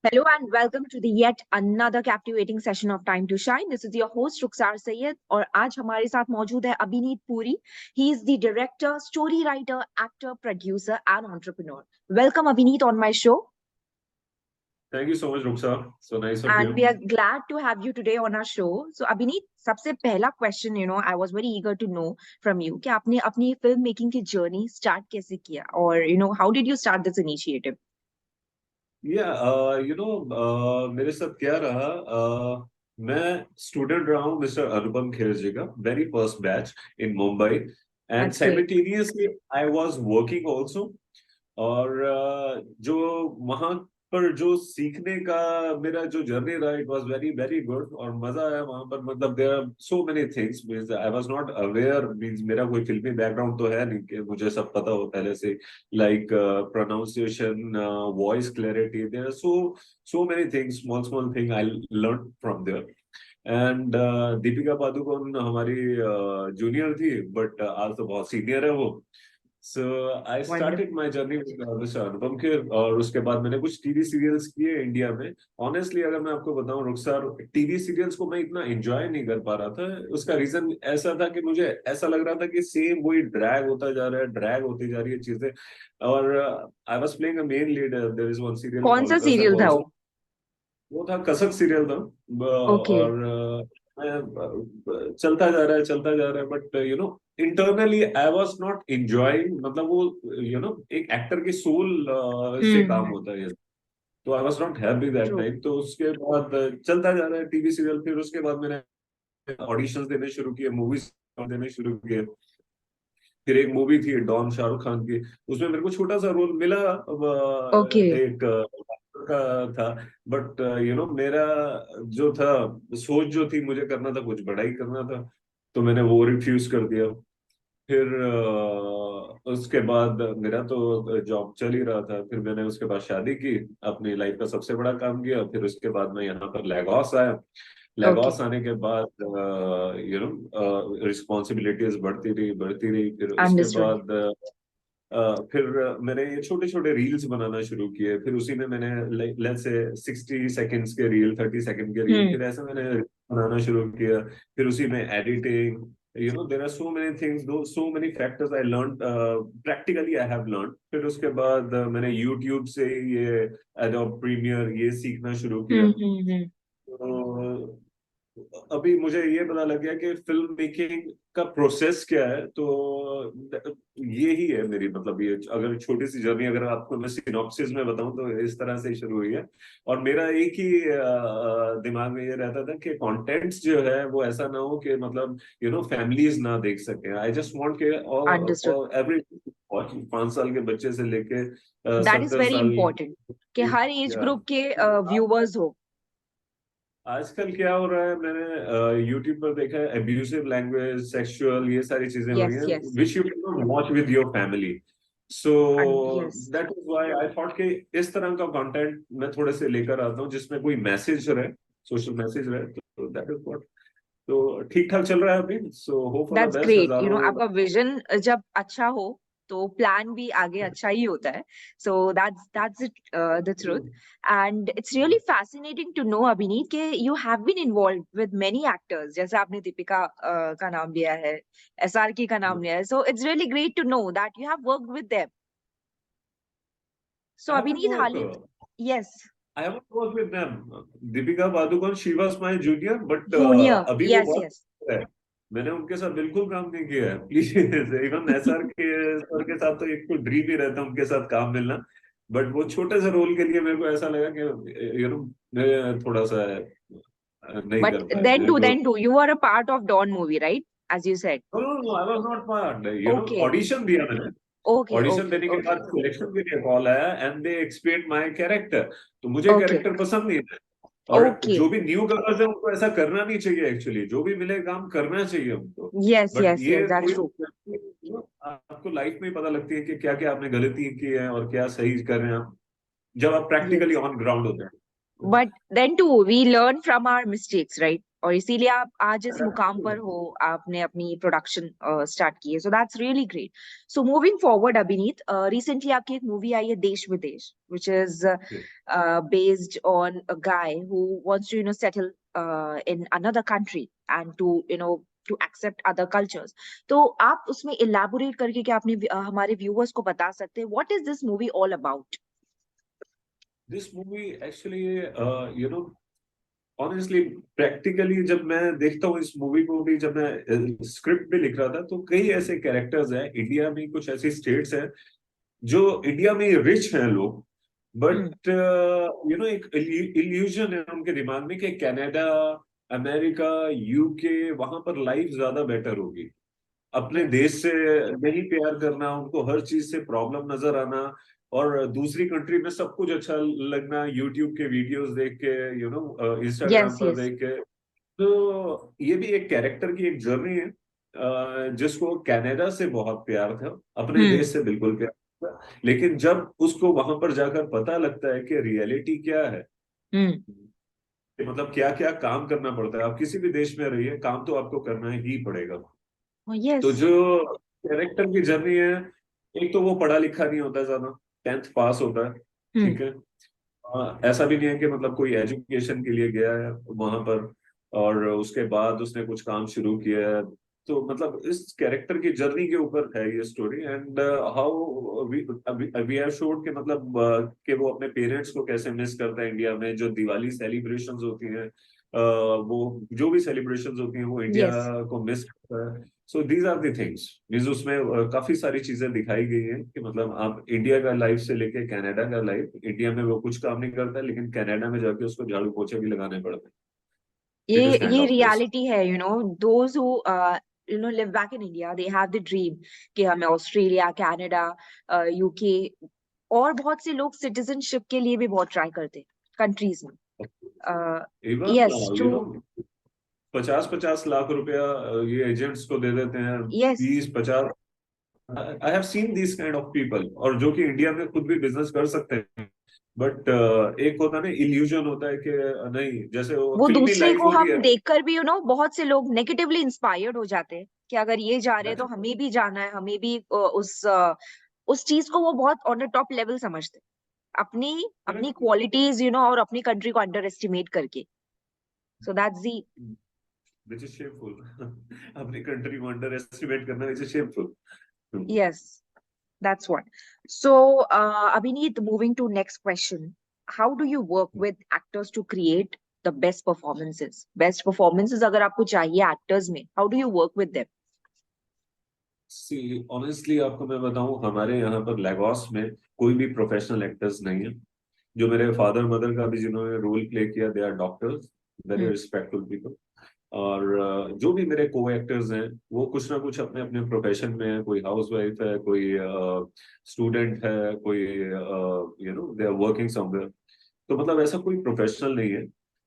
Hello and welcome to the yet another captivating session of Time to Shine. This is your host रुखसार सैयद और आज हमारे साथ मौजूद है अभिनीत Puri. He is the director, story writer, actor, producer and entrepreneur. Welcome Abhineet on my show. Thank you so much, Ruksar. So nice of And we you. are glad to have you today on our show. So Abhineet, सबसे पहला question, I was very eager to know from you कि आपने अपनी film making की journey start कैसे किया और how did you start this initiative? मेरे साथ क्या रहा, मैं स्टूडेंट रहा हूँ मिस्टर अनुपम खेर जी का, very first batch in Mumbai, and That's great. Simultaneously I was working also. और जो वहां पर जो सीखने का मेरा जो जर्नी रहा, it was very very good और मजा आया वहां पर. मतलब there are so many things means I was not aware, means मेरा कोई फिल्मी बैकग्राउंड तो है नहीं कि मुझे सब पता हो पहले से, like pronunciation, voice clarity, there are so many things, small small thing I learn from there. And Deepika Padukone हमारी जूनियर थी, बट आज तो बहुत सीनियर है वो. So I started Wonderful. My journey with mister Anupam Kher, और उसके बाद मैंने कुछ टीवी सीरियल्स किए इंडिया में. ऑनेस्टली अगर मैं आपको बताऊं रुखसार, टीवी सीरियल्स को मैं इतना एंजॉय नहीं कर पा रहा था. उसका रीजन ऐसा था कि मुझे ऐसा लग रहा था कि सेम वही ड्रैग होता जा रहा है, ड्रैग होती जा रही है चीजें. और I was playing a main lead. There is one serial कौन सा कॉल्ड कसक सीरियल था आल्सो. वो? वो था कसक सीरियल था. Okay. और चलता जा रहा है, चलता जा रहा है, but internally I was not enjoying. मतलब वो एक एक्टर के सोल से काम Hmm. होता है. तो आई was not happy that True. Time. तो उसके बाद चलता जा रहा है टीवी सीरियल. फिर उसके बाद मैंने ऑडिशंस देने शुरू किए, मूवीज देने शुरू किए. फिर एक मूवी थी डॉन, शाहरुख खान की, उसमें मेरे को छोटा सा रोल मिला. Okay. एक का था. बट मेरा जो था, सोच जो थी, मुझे करना था कुछ बड़ा ही करना था, तो मैंने वो रिफ्यूज कर दिया. फिर उसके बाद मेरा तो जॉब चल ही रहा था. फिर मैंने उसके बाद शादी की, अपनी लाइफ का सबसे बड़ा काम किया. फिर उसके बाद मैं यहाँ पर लेगोस आया. Okay. लेगोस आने के बाद रिस्पॉन्सिबिलिटीज बढ़ती रही. फिर उसके Understood. बाद फिर मैंने ये छोटे छोटे रील्स बनाना शुरू किए. फिर उसी में मैंने लेट्स से 60 सेकंड्स के रील, 30 सेकंड के रील, Hmm. फिर ऐसे मैंने बनाना शुरू किया. फिर उसी में editing, there are so many things, though so many factors I learn, practically I have learn. फिर उसके बाद मैंने यूट्यूब से ये एडोब प्रीमियर ये सीखना शुरू किया. Hmm. Hmm. Hmm. तो अभी मुझे ये पता लग गया कि फिल्म मेकिंग का प्रोसेस क्या है. तो ये ही है मेरी, मतलब ये अगर छोटी सी जर्नी अगर आपको मैं सिनॉप्सिस में बताऊं तो इस तरह से ही शुरू हुई है. और मेरा एक ही दिमाग में ये रहता था कि कंटेंट्स जो है वो ऐसा ना हो कि मतलब फैमिलीज ना देख सके. आई जस्ट वांट के Understood. एवरी 5 साल के बच्चे से लेके That is 70 very साल important कि हर एज या ग्रुप के व्यूअर्स हो. आजकल क्या हो रहा है, मैंने यूट्यूब पर देखा है, एब्यूसिव लैंग्वेज, सेक्सुअल, ये सारी चीजें हो रही Yes, हैं, yes. Which you can watch with your family. So And yes. That is why I thought कि इस तरह का कंटेंट मैं थोड़े से लेकर आता हूँ जिसमें कोई मैसेज रहे, सोशल मैसेज रहे. तो दैट इज व्हाट. तो ठीक ठाक चल रहा है अभी. So hope for the That's best. great. हजारों आपका विजन जब अच्छा हो तो प्लान भी आगे अच्छा ही होता है. So that's it, the truth. And it's really fascinating to know Abhineet कि you have been involved with many actors. जैसे आपने दीपिका का नाम लिया है, SRK का नाम लिया है. So it's really great to know that you have worked with them. So I haven't Abhineet hall work yes, I haven't worked with them. Deepika Padukone, she was my junior, but junior. अभी वो Yes, बहुत yes. है. मैंने उनके साथ बिल्कुल काम नहीं किया है, प्लीज. इवन एसआर के सर के साथ तो एक तो ड्रीम ही रहता है उनके साथ काम मिलना. बट वो छोटे से रोल के लिए मेरे को ऐसा लगा कि मैं थोड़ा सा नहीं But कर पाया मेरे को. then too, you are a part of Dawn movie, right? As you said. No, I was not part. Okay. Audition दिया मैंने. Okay, ऑडिशन okay, देने के okay, बाद सिलेक्शन के लिए कॉल आया, and they expect my character. तो मुझे okay, कैरेक्टर पसंद नहीं था. और जो okay. भी न्यू कमर्स है उनको ऐसा करना नहीं चाहिए. एक्चुअली जो भी मिले काम करना चाहिए उनको. Yes, बट yes, yes, ये that's थोड़ी true. आपको लाइफ में ही पता लगती है कि क्या क्या आपने गलती की है और क्या सही कर रहे हैं आप, जब आप प्रैक्टिकली Yes. ऑन ग्राउंड होते हैं. But then too, we learn from our mistakes, right? और इसीलिए आप आज इस मुकाम पर हो, आपने अपनी प्रोडक्शन स्टार्ट की है, so that's really great. So moving forward अभिनीत, रिसेंटली आपकी एक मूवी आई है देश विदेश, which is based on a guy who wants to settle in another country and to accept other cultures. तो आप उसमें elaborate करके क्या अपने हमारे viewers को बता सकते हैं what is this movie all about? This movie actually honestly practically जब मैं देखता हूँ इस मूवी को भी, जब मैं स्क्रिप्ट भी लिख रहा था, तो कई ऐसे कैरेक्टर्स हैं इंडिया में, कुछ ऐसी स्टेट्स हैं जो इंडिया में रिच हैं लोग, बट एक इल्यूजन है उनके दिमाग में कि कनाडा, अमेरिका, यूके, वहां पर लाइफ ज्यादा बेटर होगी। अपने Yes. देश से नहीं प्यार करना, उनको हर चीज से प्रॉब्लम नजर आना, और दूसरी कंट्री में सब कुछ अच्छा लगना, यूट्यूब के वीडियोस देख के, इंस्टाग्राम Yes, पर yes. देख के। तो ये भी एक कैरेक्टर की एक जर्नी है, जिसको कनाडा से बहुत प्यार था, अपने हम्म देश से बिल्कुल प्यार था, लेकिन जब उसको वहां पर जाकर पता लगता है कि रियलिटी क्या है, हम्म कि मतलब क्या क्या काम करना पड़ता है, आप किसी भी देश में रहिए, काम तो आपको करना ही पड़ेगा। Oh, तो yes. जो कैरेक्टर की जर्नी है, एक तो वो पढ़ा लिखा नहीं होता ज्यादा, 10th पास होता है, हम्म ठीक है। ऐसा भी नहीं है कि मतलब कोई एजुकेशन के लिए गया है वहां पर और उसके बाद उसने कुछ काम शुरू किया है। तो मतलब इस कैरेक्टर की जर्नी के ऊपर है ये story, and how we have showed कि मतलब कि वो अपने पेरेंट्स को कैसे मिस करता है इंडिया में, जो दिवाली सेलिब्रेशंस होती हैं, वो जो भी सेलिब्रेशंस होती हैं वो इंडिया Yes. को मिस करता है। So these are the things means उसमें काफी सारी चीजें दिखाई गई हैं कि मतलब आप इंडिया का लाइफ से लेके कनाडा का लाइफ, इंडिया में वो कुछ काम नहीं करता लेकिन कनाडा में जाके उसको झाड़ू पोछे भी लगाने पड़ते हैं। इट इज काइंड ये ऑफ दिस। रियलिटी है, those who live back in India, they have the dream कि हमें ऑस्ट्रेलिया, कनाडा, यूके और बहुत से लोग सिटीजनशिप के लिए भी बहुत ट्राई करते हैं कंट्रीज में। Even yes, you too. No 50-50 lakh रुपया ये एजेंट्स को दे देते हैं, yes, 20-50। I have seen this kind of people, और जो कि इंडिया में खुद भी बिजनेस कर सकते हैं, बट एक होता है ना, इल्यूजन होता है कि नहीं, जैसे वो वो फिल्मी दूसरे लाइफ को होती हम है। देखकर भी बहुत से लोग नेगेटिवली इंस्पायर्ड हो जाते हैं कि अगर ये जा रहे हैं तो हमें भी जाना है, हमें भी उस चीज को वो बहुत ऑन द टॉप लेवल समझते हैं, अपनी अपनी करेक्ट, क्वालिटीज और अपनी कंट्री को अंडर एस्टिमेट करके। So that's the. Which is shameful. अपनी कंट्री को अंडर एस्टिमेट करना which is shameful. Yes, that's what. So, Abhineet, moving to next question. How do you work with actors to create the best performances? Best performances अगर आपको चाहिए actors में, how do you work with them? See honestly आपको मैं बताऊं, हमारे यहाँ पर लेगोस में कोई भी प्रोफेशनल एक्टर्स नहीं है। जो मेरे फादर मदर का भी जिन्होंने रोल प्ले किया, they are doctors, very Hmm. Respectful people. और जो भी मेरे को एक्टर्स हैं वो कुछ ना कुछ अपने अपने प्रोफेशन में है, कोई हाउस वाइफ है, कोई स्टूडेंट है, कोई दे आर वर्किंग समवेयर। तो मतलब ऐसा कोई प्रोफेशनल नहीं है।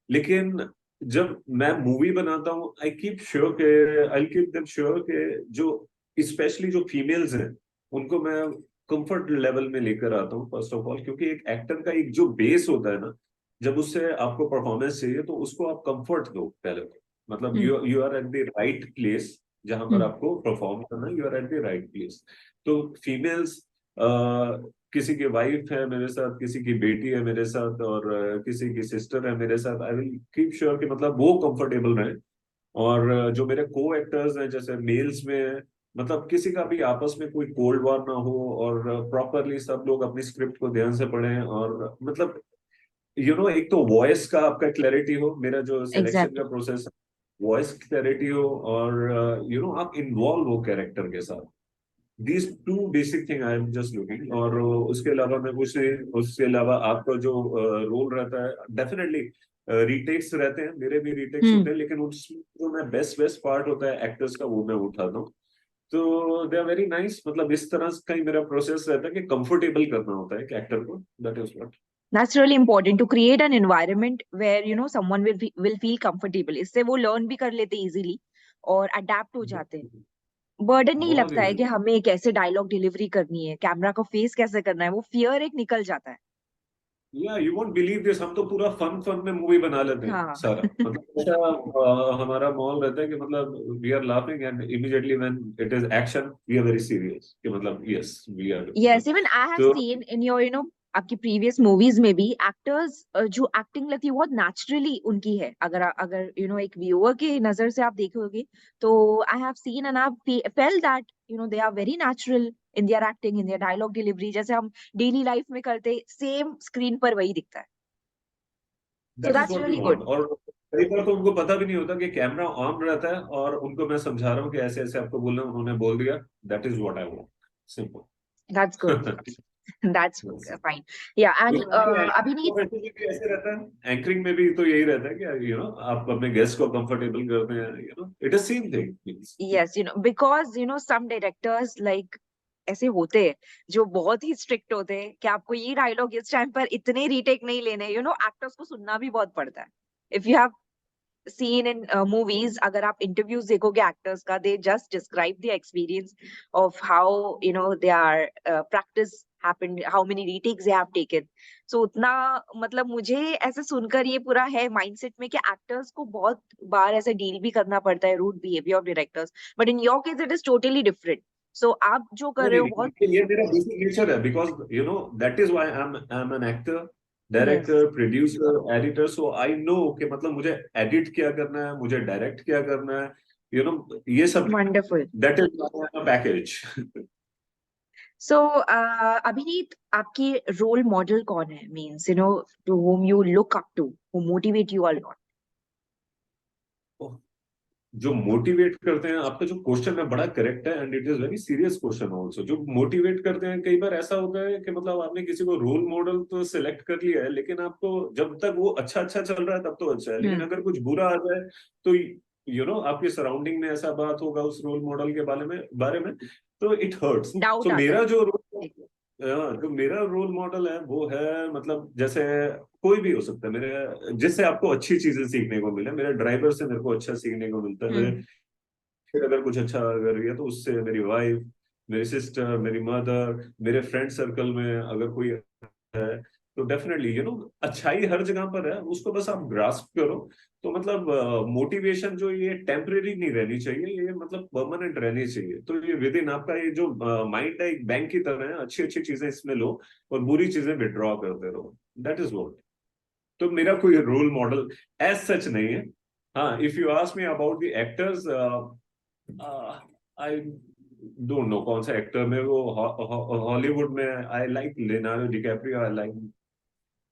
लेकिन जब मैं मूवी बनाता हूँ, आई कीप श्योर के आई कीप देम श्योर के जो स्पेशली जो फीमेल्स हैं उनको मैं कंफर्ट लेवल में लेकर आता हूँ फर्स्ट ऑफ ऑल, क्योंकि एक एक्टर का एक जो बेस होता है ना, जब उससे आपको परफॉर्मेंस चाहिए तो उसको आप कंफर्ट दो पहले तो। मतलब Hmm. You are at the right place, जहां पर Hmm. आपको परफॉर्म करना, you are at the right place. तो फीमेल्स, किसी की वाइफ है मेरे साथ, किसी की बेटी है मेरे साथ, और किसी की सिस्टर है मेरे साथ, आई विल कीप श्योर कि मतलब वो कंफर्टेबल रहे। और जो मेरे को एक्टर्स हैं जैसे मेल्स में, मतलब किसी का भी आपस में कोई कोल्ड वॉर ना हो, और प्रॉपरली सब लोग अपनी स्क्रिप्ट को ध्यान से पढ़ें, और मतलब एक तो वॉइस का आपका क्लैरिटी हो, मेरा जो सिलेक्शन का Exactly. प्रोसेस है, वॉइस क्लैरिटी हो, और आप इन्वॉल्व हो कैरेक्टर के साथ। These two basic thing I am just looking. और उसके अलावा मैं कुछ नहीं, उसके अलावा आपका जो रोल रहता है, डेफिनेटली रीटेक्स रहते हैं, मेरे भी रीटेक्स Hmm. होते हैं, लेकिन उसमें जो मैं बेस्ट बेस्ट पार्ट होता है एक्टर्स का वो मैं उठाता हूँ। तो दे आर वेरी नाइस, मतलब इस तरह का ही मेरा प्रोसेस रहता है कि कंफर्टेबल करना होता है कि एक्टर को, that is what. That's really important to create an environment where someone will feel comfortable. इससे वो learn भी कर लेते easily और adapt हो जाते हैं। बर्डन नहीं बहुत लगता है इजी। कि हमें कैसे डायलॉग डिलीवरी करनी है, कैमरा को फेस कैसे करना है, वो फियर एक निकल जाता है। या यू वोंट बिलीव दिस, हम तो पूरा फन फन में मूवी बना लेते हैं हाँ. सारा, मतलब ऐसा हमारा माहौल रहता है कि मतलब we are laughing and immediately when it is action we are very serious कि मतलब yes we are, Yes, even I have तो seen in your, आपकी previous movies में भी actors जो acting लगती है बहुत naturally उनकी है. अगर अगर एक viewer की नजर से आप देखोगे तो I have seen and I've felt that they are very natural in their acting, in their dialogue delivery. जैसे हम daily life में करते same screen पर वही दिखता है. So that is that's what we really want. good. और कई बार तो उनको पता भी नहीं होता कि कैमरा ऑन रहता है और उनको मैं समझा रहा हूँ कि ऐसे ऐसे आपको बोलना है, उन्होंने बोल दिया, that is what I want, That's good. Simple. That's fine. Yeah, and Abhineet. Profession में भी ऐसे रहता है, एंकरिंग में भी तो यही रहता है कि आप अपने गेस्ट को कंफर्टेबल करते हैं, it is same thing. Yes, because some directors like ऐसे होते हैं जो बहुत ही स्ट्रिक्ट होते हैं कि आपको ये डायलॉग इस टाइम पर इतने रीटेक नहीं लेने, एक्टर्स को सुनना भी बहुत पड़ता है. If you have seen in movies, अगर आप interviews देखोगे actors का, they just describe the experience of how their practice happened, how many retakes they have taken. So उतना मतलब मुझे ऐसे सुनकर ये पूरा है mindset में कि actors को बहुत बार ऐसे डील भी करना पड़ता है rude behavior of directors, but in your case it is totally different. So आप जो कर नहीं रहे नहीं हो बहुत. नहीं, ये मेरा बेसिक नेचर है, because that is why I am an actor, Yes, director, producer, editor, so I know कि मतलब मुझे एडिट क्या करना है, मुझे डायरेक्ट क्या करना है, ये सब, wonderful. That is package. So, Abhineet, आपकी role model कौन है? Means, to whom you look up to, who motivate you a lot. जो मोटिवेट करते हैं, आपका जो क्वेश्चन है बड़ा करेक्ट है and it is very serious question also. जो मोटिवेट करते हैं, कई बार ऐसा होता है कि मतलब आपने किसी को रोल मॉडल तो सिलेक्ट कर लिया है, लेकिन आपको जब तक वो अच्छा अच्छा चल रहा है तब तो अच्छा है, लेकिन Hmm. अगर कुछ बुरा आ जाए तो आपकी सराउंडिंग में ऐसा बात होगा उस रोल मॉडल के बारे में तो इट हर्ट्स। Doubt तो आता मेरा है. जो जो मेरा रोल मॉडल है वो है, मतलब जैसे कोई भी हो सकता है मेरे, जिससे आपको अच्छी चीजें सीखने को मिले। मेरे ड्राइवर से मेरे को अच्छा सीखने को मिलता है, मेरे Hmm. फिर अगर कुछ अच्छा कर रही है तो उससे मेरी वाइफ, मेरी सिस्टर, मेरी मदर, मेरे फ्रेंड सर्कल में अगर कोई है तो डेफिनेटली अच्छाई हर जगह पर है, उसको बस आप ग्रास्प करो। तो मतलब मोटिवेशन जो ये टेम्परेरी नहीं रहनी चाहिए, ये मतलब परमानेंट रहनी चाहिए। तो ये विद इन आपका ये जो माइंड है एक बैंक की तरह है, अच्छी अच्छी चीजें इसमें लो और बुरी चीजें विड्रॉ करते रहो, दैट इज व्हाट। तो मेरा कोई रोल मॉडल एज सच नहीं है। हाँ, if you ask me about the actors, I don't know कौन सा एक्टर में वो हॉलीवुड में, I like Leonardo DiCaprio, I like,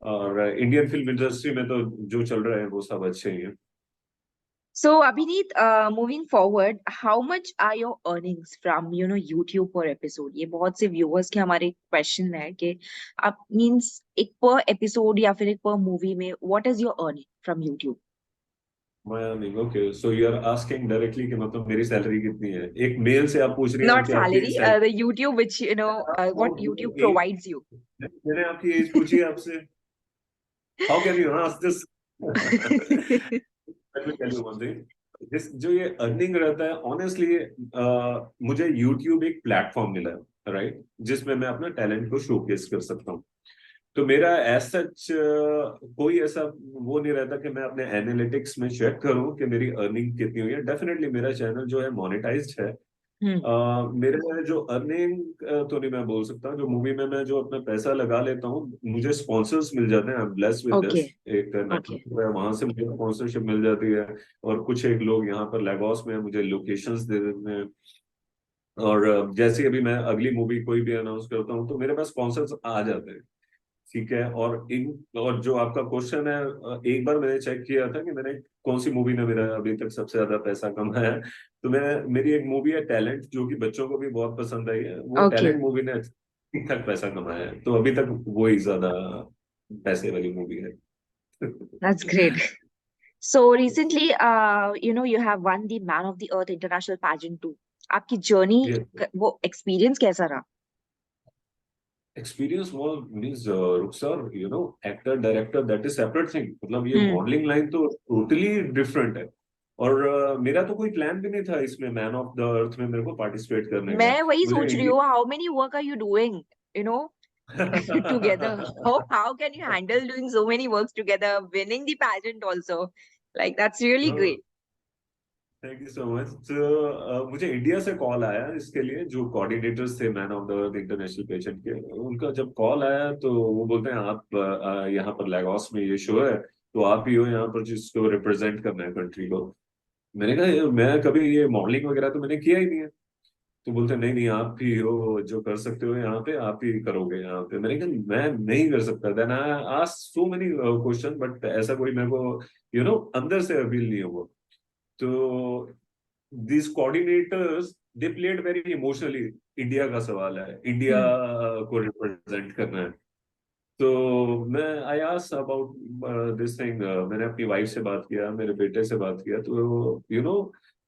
और इंडियन फिल्म इंडस्ट्री में तो जो चल रहा है वो सब अच्छे ही हैं। So, Abhineet, moving forward, how much are your earnings from, YouTube per episode? ये बहुत से viewers के हमारे question है कि आप means एक per episode या फिर एक per movie में what is your earning from YouTube? Miami, okay, so you are asking directly कि मतलब मेरी सैलरी कितनी है, एक मेल से आप पूछ रही हैं Not कि आपकी salary, salary. the YouTube which what YouTube provides you. मैंने आपकी एज पूछी है आपसे, how can you ask this? Let me tell you one thing. जो ये अर्निंग रहता है ऑनेस्टली, मुझे यूट्यूब एक प्लेटफॉर्म मिला है, राइट, जिसमें मैं अपना टैलेंट को शोकेस कर सकता हूँ। तो मेरा एज सच कोई ऐसा वो नहीं रहता कि मैं अपने एनालिटिक्स में चेक करूं कि मेरी अर्निंग कितनी हुई है। डेफिनेटली मेरा चैनल जो है मोनेटाइज्ड है। Hmm. मेरे जो अर्निंग तो नहीं मैं बोल सकता, जो मूवी में मैं जो अपना पैसा लगा लेता हूँ, मुझे स्पॉन्सर्स मिल जाते हैं, I am blessed with this. Okay, एक okay. नेटवर्क है, वहां से मुझे स्पॉन्सरशिप मिल जाती है, और कुछ एक लोग यहाँ पर लेगोस में मुझे लोकेशंस दे देते हैं। और जैसे ही अभी मैं अगली मूवी कोई भी अनाउंस करता हूँ तो मेरे पास स्पॉन्सर्स आ जाते हैं। ठीक है, और जो आपका क्वेश्चन है, एक बार मैंने चेक किया था कि मैंने कौन सी मूवी ने मेरा अभी तक सबसे ज्यादा पैसा कमाया है। तो मेरी एक मूवी है टैलेंट, जो कि बच्चों को भी बहुत पसंद आई है, वो Okay, टैलेंट मूवी ने ठीक ठाक पैसा कमाया है, तो अभी तक वो ही ज्यादा पैसे वाली मूवी है। that's great. So recently, you have won the Man of the Earth International Pageant too. आपकी journey, वो experience कैसा रहा? एक्सपीरियंस वो means Rukhsar, actor director that is separate thing, मतलब ये हम्म. मॉडलिंग लाइन तो टोटली डिफरेंट है। और मेरा तो कोई प्लान भी नहीं था इसमें मैन ऑफ द अर्थ में मेरे को पार्टिसिपेट करने का। मैं वही मुझे सोच रही इंडिया, हूँ, how many work are you doing? You know? together. How can you handle doing so many works together, winning the pageant also? Like that's really great. Thank you so much. तो मुझे India से call आया इसके लिए, जो coordinators थे man of the earth international pageant के, उनका जब कॉल आया तो वो बोलते हैं आप यहाँ पर लेगोस में ये शो है, तो आप ही हो यहाँ पर जिसको रिप्रेजेंट करना है कंट्री को। मैंने कहा मैं कभी ये मॉडलिंग वगैरह तो मैंने किया ही नहीं है। तो बोलते हैं, नहीं नहीं आप ही हो जो कर सकते हो यहाँ पे, आप ही करोगे यहाँ पे। मैंने कहा मैं नहीं कर सकता। Then I asked so many question, but ऐसा कोई मेरे को अंदर से अपील नहीं हुआ। तो these coordinators they played very emotionally। India का सवाल है, इंडिया Hmm. को रिप्रेजेंट करना है। तो मैं I asked about this thing. मैंने अपनी वाइफ से बात किया, मेरे बेटे से बात किया, तो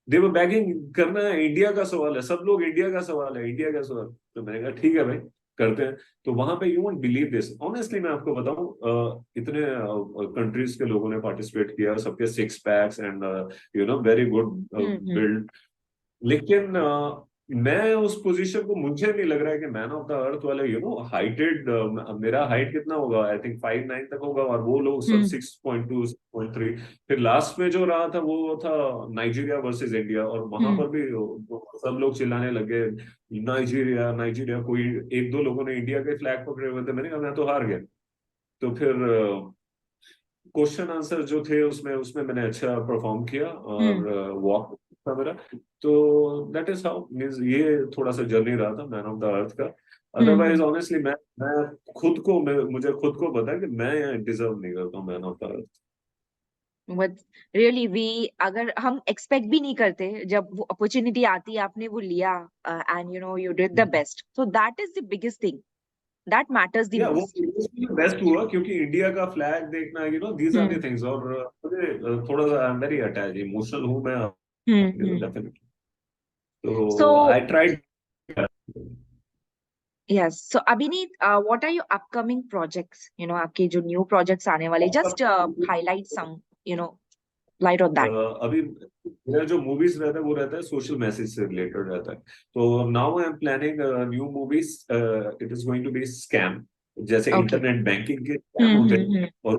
दे वर बैगिंग करना है, इंडिया का सवाल है, सब लोग इंडिया का सवाल है, इंडिया का सवाल। तो मैंने कहा ठीक है भाई, करते हैं। तो वहां पे you won't believe this, honestly मैं आपको बताऊं, इतने कंट्रीज के लोगों ने पार्टिसिपेट किया, सबके six packs and very good Hmm. Build. लेकिन मैं उस पोजीशन को, मुझे नहीं लग रहा है कि मैन ऑफ द अर्थ वाले हाइटेड, मेरा हाइट कितना होगा, आई थिंक 5'9" तक होगा, और वो लोग सब Hmm. 6.2 6.3। फिर लास्ट में जो रहा था वो था नाइजीरिया वर्सेस इंडिया, और वहां Hmm. पर भी सब लोग चिल्लाने लगे नाइजीरिया नाइजीरिया। कोई एक दो लोगों ने इंडिया के फ्लैग पकड़े हुए थे। मैंने कहा मैं तो हार गया। तो फिर क्वेश्चन आंसर जो थे उसमें उसमें मैंने अच्छा परफॉर्म किया, और Hmm. वॉक था मेरा। तो दैट इज हाउ मीन्स ये थोड़ा सा जर्नी रहा था मैन ऑफ द अर्थ का। Hmm. अदरवाइज ऑनेस्टली मैं मुझे खुद को पता है कि मैं डिजर्व नहीं करता हूँ man of the earth. But really we, अगर हम एक्सपेक्ट भी नहीं करते, जब वो अपॉर्चुनिटी आती है आपने वो लिया, and you did the best, so that is the biggest thing that matters the या वो most. बेस्ट हुआ क्योंकि इंडिया का फ्लैग देखना, these are the Hmm. Things. और मुझे थोड़ा सा I am very attach, emotional हूँ मैं, Hmm. Hmm. डेफिनेटली। तो So I tried. yes, so Abhineet, what are your upcoming projects? आपके जो new projects आने वाले, just highlight some, light on that. अभी मेरा जो मूवीज रहता है वो रहता है सोशल मैसेज से रिलेटेड रहता है। तो now I am planning new movies. It is going to be scam, जैसे Okay. इंटरनेट बैंकिंग के स्कैम Hmm. होते Hmm. हैं, Hmm. और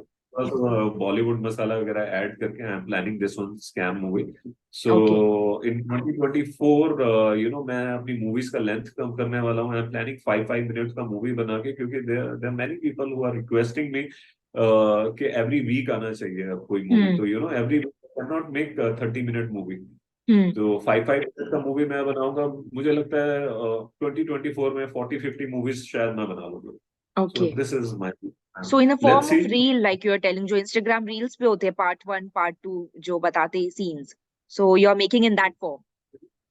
बॉलीवुड मसाला वगैरह ऐड करके आई am planning this one scam movie. So Okay. इन 2024 मैं अपनी मूवीज का लेंथ कम करने वाला हूँ। आई एम प्लानिंग 5 5 मिनट का मूवी बना के, क्योंकि there many people who are requesting me कि एवरी वीक आना चाहिए अब कोई मूवी। Hmm. तो every can not make 30 minute movie. Hmm. तो 5 5 मिनट का मूवी मैं बनाऊंगा। मुझे लगता है 2024 में 40 50 मूवीज शायद मैं बना लूंगा। So Okay. This is my, So in the let's form see. of reel, like you are telling, जो Instagram reels पे होते हैं, part 1, part 2, जो बताते हैं scenes. So you are making in that form.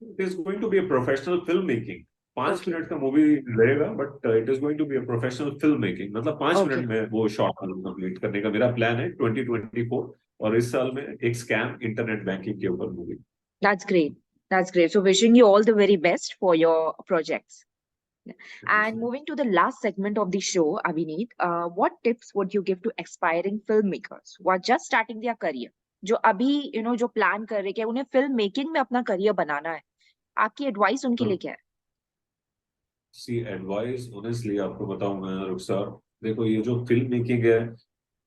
It is going to be a professional film making. पांच Okay. Minute का movie रहेगा, but it is going to be a professional film making. मतलब 5 minute Okay. में वो short film complete करने का मेरा plan है 2024। और इस साल में एक स्कैम इंटरनेट बैंकिंग के ऊपर movie. That's great. That's great. So wishing you all the very best for your projects. And moving to the last segment of the show, Abhineet, what tips would you give to aspiring filmmakers who are just starting their career? जो अभी जो plan कर रहे हैं कि उन्हें film making में अपना करियर बनाना है, आपकी एडवाइस उनके लिए क्या है? सी एडवाइस ऑनेस्टली आपको बताऊं मैं रुखसार, देखो ये जो फिल्म मेकिंग है,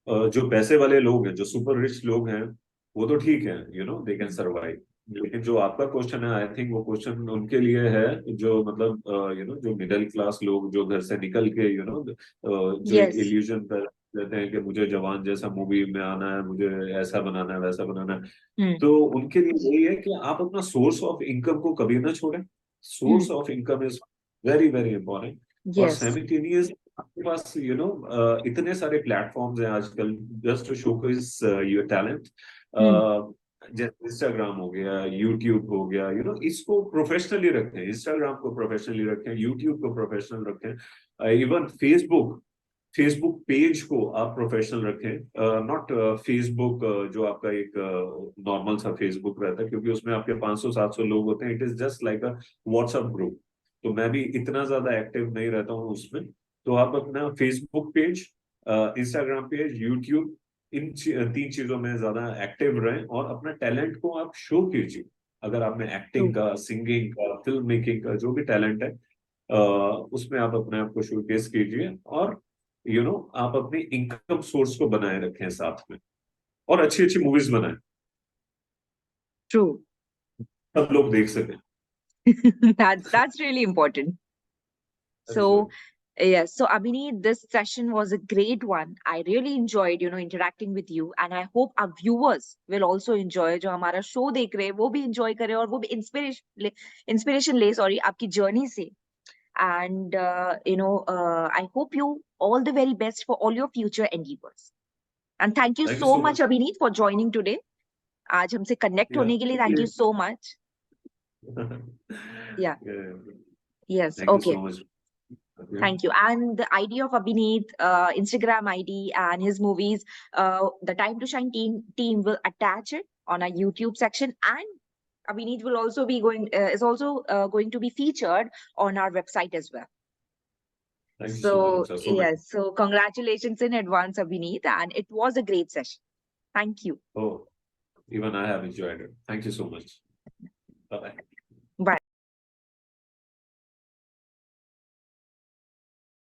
जो पैसे वाले लोग हैं, जो सुपर रिच लोग हैं, वो तो ठीक है, दे कैन सर्वाइव। लेकिन जो आपका क्वेश्चन है, आई थिंक वो क्वेश्चन उनके लिए है जो मतलब जो मिडिल क्लास लोग, जो घर से निकल के जो एक Yes. इल्यूजन कर लेते हैं कि मुझे जवान जैसा मूवी में आना है, मुझे ऐसा बनाना है वैसा बनाना है। Hmm. तो उनके लिए यही है कि आप अपना सोर्स ऑफ इनकम को कभी ना छोड़ें। Hmm. Source of income is very very important. और Yes. साइमल्टेनियस आपके पास इतने सारे प्लेटफॉर्म्स हैं आजकल just to showcase your talent. Hmm. जैसे इंस्टाग्राम हो गया, यूट्यूब हो गया, इसको प्रोफेशनली रखें, इंस्टाग्राम को प्रोफेशनली रखें, यूट्यूब को प्रोफेशनल रखें, इवन फेसबुक फेसबुक पेज को आप प्रोफेशनल रखें, नॉट फेसबुक जो आपका एक नॉर्मल सा फेसबुक रहता है, क्योंकि उसमें आपके 500 700 लोग होते हैं। It is just like a WhatsApp group. तो मैं भी इतना ज्यादा एक्टिव नहीं रहता हूँ उसमें। तो आप अपना Facebook page, Instagram page, YouTube, तीन चीजों में ज्यादा एक्टिव रहें, और अपना टैलेंट को आप शो कीजिए। अगर आप में एक्टिंग True. का, सिंगिंग का, फिल्म मेकिंग का जो भी टैलेंट है, उसमें आप अपने आप को शोकेस कीजिए और आप अपनी इनकम सोर्स को बनाए रखें साथ में, और अच्छी अच्छी मूवीज बनाएं, True. सब लोग देख सकें। That's really important. So, yes, so Abhini, this session was a great one. I really enjoyed, interacting with you, and I hope our viewers will also enjoy. जो हमारा show देख रहे हैं, वो भी enjoy करें और वो भी inspiration ले, sorry, आपकी journey से. And I hope you all the very best for all your future endeavors. And thank you thank you so so much, much. Abhini, for joining today. आज हमसे connect होने के लिए thank you so much. Yeah. Yes. Thank you Okay. So much. Thank you. And the ID of Abhineet, Instagram ID and his movies, the Time to Shine team will attach it on our YouTube section, and Abhineet will also be is also going to be featured on our website as well. Thank you so So much. yes, so congratulations in advance, Abhineet, and it was a great session. Thank you. Oh, even I have enjoyed it. Thank you so much. Bye bye.